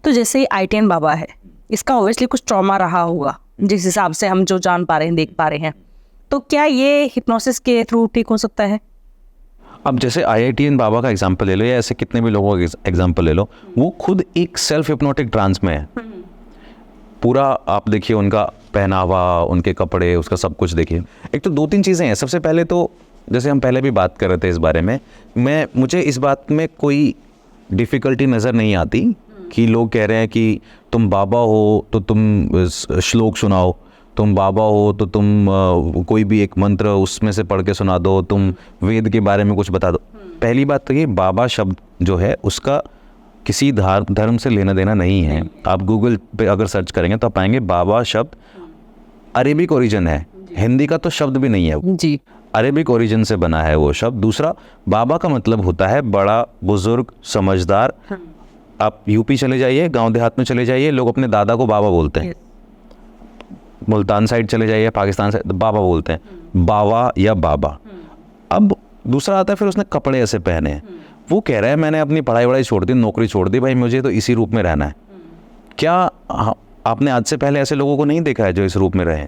तो जैसे ITN बाबा है, इसका ऑब्वियसली कुछ ट्रॉमा रहा होगा जिस हिसाब से हम जो जान पा रहे हैं, देख पा रहे हैं, तो क्या ये हिप्नोसिस के थ्रू ठीक हो सकता है? अब जैसे IITN बाबा का एग्जांपल ले लो या ऐसे कितने भी लोगों का एग्जांपल ले लो, वो खुद एक सेल्फ हिप्नोटिक ट्रांस में है पूरा। आप देखिए उनका पहनावा, उनके कपड़े, उसका सब कुछ देखिए। एक तो 2-3 चीज़ें हैं। सबसे पहले तो जैसे हम पहले भी बात कर रहे थे इस बारे में, मुझे इस बात में कोई डिफ़िकल्टी नज़र नहीं आती कि लोग कह रहे हैं कि तुम बाबा हो तो तुम श्लोक सुनाओ, तुम बाबा हो तो तुम कोई भी एक मंत्र उसमें से पढ़ के सुना दो, तुम वेद के बारे में कुछ बता दो। पहली बात तो ये बाबा शब्द जो है उसका किसी धर्म से लेना देना नहीं है। आप गूगल पे अगर सर्च करेंगे तो आप पाएंगे बाबा शब्द अरेबिक ओरिजिन है, हिंदी का तो शब्द भी नहीं है जी, अरेबिक ओरिजिन से बना है वो शब्द। दूसरा, बाबा का मतलब होता है बड़ा, बुजुर्ग, समझदार। आप यूपी चले जाइए, गांव देहात में चले जाइए, लोग अपने दादा को बाबा बोलते हैं। मुल्तान साइड चले जाइए, पाकिस्तान साइड, बाबा बोलते हैं, बाबा या बाबा। अब दूसरा आता है, फिर उसने कपड़े ऐसे पहने हैं। वो कह रहा है मैंने अपनी पढ़ाई वढ़ाई छोड़ दी, नौकरी छोड़ दी, भाई मुझे तो इसी रूप में रहना है। क्या आपने आज से पहले ऐसे लोगों को नहीं देखा है जो इस रूप में रहे?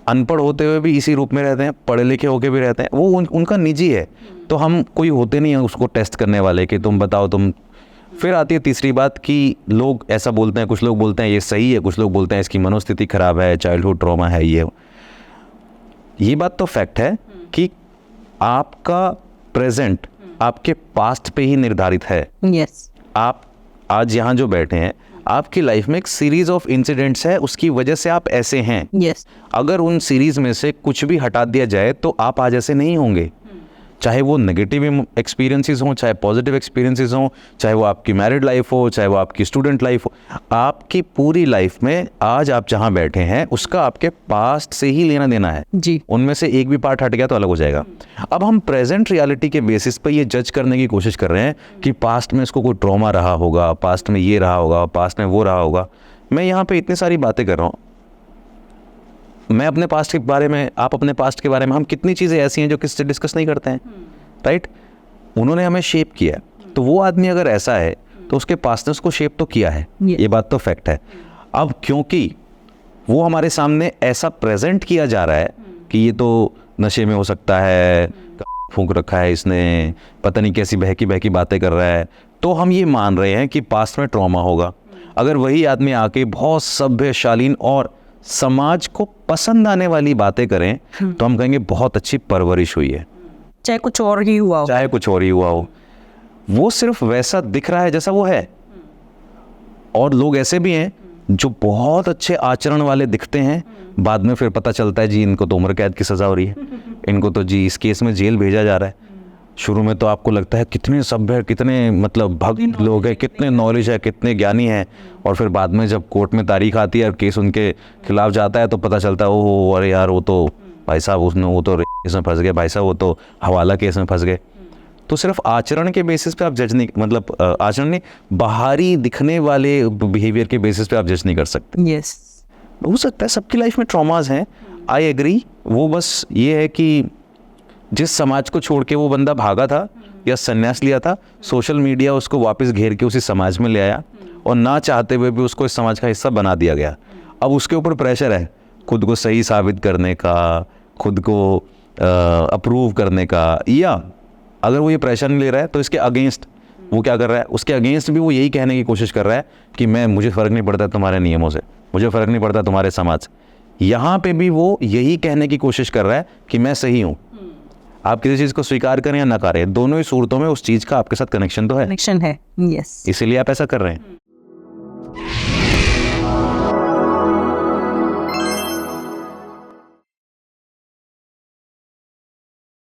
अनपढ़ होते हुए भी इसी रूप में रहते हैं, पढ़े लिखे होके भी रहते हैं। वो उनका निजी है, तो हम कोई होते नहीं हैं उसको टेस्ट करने वाले कि तुम बताओ तुम। फिर आती है तीसरी बात कि लोग ऐसा बोलते हैं, कुछ लोग बोलते हैं ये सही है, कुछ लोग बोलते हैं इसकी मनोस्थिति खराब है, चाइल्डहुड ट्रॉमा है। ये बात तो फैक्ट है कि आपका प्रेजेंट आपके पास्ट पे ही निर्धारित है। यस, आप आज यहाँ जो बैठे हैं, आपकी लाइफ में एक सीरीज ऑफ इंसिडेंट्स है, उसकी वजह से आप ऐसे हैं। यस, अगर उन सीरीज में से कुछ भी हटा दिया जाए तो आप आज ऐसे नहीं होंगे। चाहे वो नेगेटिव एक्सपीरियंसेस हों, चाहे पॉजिटिव एक्सपीरियंसेस हों, चाहे वो आपकी मैरिड लाइफ हो, चाहे वो आपकी स्टूडेंट लाइफ हो, आपकी पूरी लाइफ में आज आप जहाँ बैठे हैं उसका आपके पास्ट से ही लेना देना है जी। उनमें से एक भी पार्ट हट गया तो अलग हो जाएगा। अब हम प्रेजेंट रियलिटी के बेसिस पर ये जज करने की कोशिश कर रहे हैं कि पास्ट में इसको कोई ट्रॉमा रहा होगा, पास्ट में ये रहा होगा, पास्ट में वो रहा होगा। मैं यहाँ पे इतनी सारी बातें कर रहा हूँ, मैं अपने पास्ट के बारे में, आप अपने पास्ट के बारे में, हम कितनी चीज़ें ऐसी हैं जो किसी से डिस्कस नहीं करते हैं, राइट? उन्होंने हमें शेप किया है, तो वो आदमी अगर ऐसा है तो उसके पास्ट ने उसको शेप तो किया है, ये बात तो फैक्ट है। अब क्योंकि वो हमारे सामने ऐसा प्रेजेंट किया जा रहा है कि ये तो नशे में हो सकता है, फूंक रखा है इसने, पता नहीं कैसी बहकी बहकी बातें कर रहा है, तो हम ये मान रहे हैं कि पास्ट में ट्रॉमा होगा। अगर वही आदमी आके बहुत सभ्य, शालीन और समाज को पसंद आने वाली बातें करें तो हम कहेंगे बहुत अच्छी परवरिश हुई है, चाहे कुछ और ही हुआ हो, चाहे कुछ और ही हुआ हो। वो सिर्फ वैसा दिख रहा है जैसा वो है। और लोग ऐसे भी हैं जो बहुत अच्छे आचरण वाले दिखते हैं, बाद में फिर पता चलता है जी इनको तो उम्र कैद की सज़ा हो रही है, इनको तो जी इस केस में जेल भेजा जा रहा है। शुरू में तो आपको लगता है कितने सभ्य, कितने मतलब भक्त लोग हैं, कितने नॉलेज है, कितने ज्ञानी हैं, और फिर बाद में जब कोर्ट में तारीख आती है और केस उनके खिलाफ जाता है तो पता चलता है ओह अरे यार वो तो भाई साहब वो तो केस में फंस गए, भाई साहब वो तो हवाला केस में फंस गए। तो सिर्फ आचरण के बेसिस पे आप जज नहीं, मतलब आचरण नहीं, बाहरी दिखने वाले बिहेवियर के बेसिस पे आप जज नहीं कर सकते। यस, हो सकता है सबकी लाइफ में ट्रॉमाज हैं, आई एग्री। वो बस ये है कि जिस समाज को छोड़ के वो बंदा भागा था या संन्यास लिया था, सोशल मीडिया उसको वापस घेर के उसी समाज में ले आया और ना चाहते हुए भी उसको इस समाज का हिस्सा बना दिया गया। अब उसके ऊपर प्रेशर है खुद को सही साबित करने का, खुद को अप्रूव करने का, या अगर वो ये प्रेशर नहीं ले रहा है तो इसके अगेंस्ट वो क्या कर रहा है, उसके अगेंस्ट भी वो यही कहने की कोशिश कर रहा है कि मुझे फ़र्क नहीं पड़ता तुम्हारे नियमों से, मुझे फ़र्क नहीं पड़ता तुम्हारे समाज से। यहाँ पे भी वो यही कहने की कोशिश कर रहा है कि मैं सही हूँ। आप किसी चीज़ को स्वीकार करें या ना करें, दोनों ही सूरतों में उस चीज़ का आपके साथ कनेक्शन तो है, कनेक्शन है। यस, इसीलिए आप ऐसा कर रहे हैं।